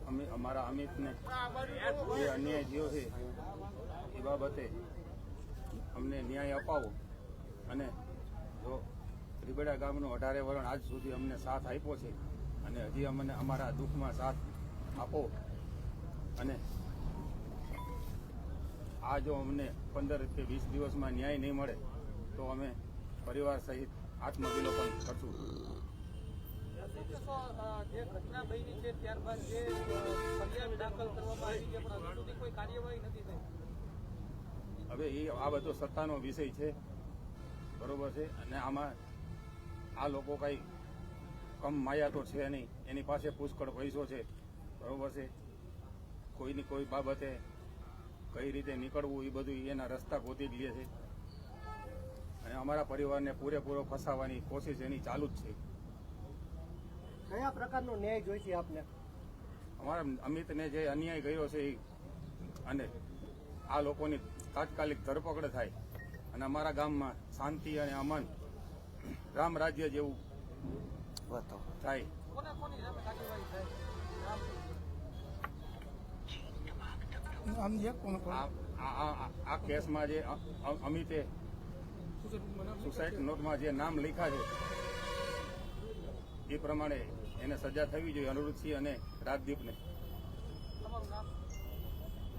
અમે અમારા અમિતને જે અન્યાય થયો છે એ બાબતે અમને ન્યાય અપાવો અને જો ત્રિબેડા ગામનું 18 વર્ષ આજ સુધી અમને સાથ આપ્યો છે અને હજી અમને અમારા દુઃખમાં સાથ આપો અને આ જો અમને 15 કે 20 દિવસમાં ન્યાય નહીં મળે તો અમે પરિવાર સહિત આત્મવિલોપન કરશું. જે ઘટના બની છે ત્યારબાદ જે ફરિયાદ દાખલ કરવામાં આવી છે પણ હજુ સુધી કોઈ કાર્યવાહી નથી થઈ. હવે એ આ બધો સત્તાનો વિષય છે, બરોબર છે, અને આમાં આ લોકો કઈ કમ માયા તો છે નહીં, એની પાસે પુષ્કળ પૈસો છે, બરોબર છે. કોઈની કોઈ બાબતે કઈ રીતે નીકળવું એ બધું એના રસ્તા ગોતી જ લે છે અને અમારા પરિવારને પૂરેપૂરો ફસાવવાની કોશિશ એની ચાલુ જ છે. કયા પ્રકારનો ન્યાય જોઈશે આપને? અમારા અમિતને જે અન્યાય ગયો છે અને આ લોકોની તાત્કાલિક ધરપકડ થાય અને અમારા ગામમાં શાંતિ અને અમન રામ રાજ્ય જેવું થાય. આ કેસમાં જે અમિતે સુસાઇડ નોટમાં જે નામ લખ્યા છે એ પ્રમાણે એને સજા થવી જોઈએ, અનિરુદ્ધસિંહ અને રાજદીપને. તમારું નામ?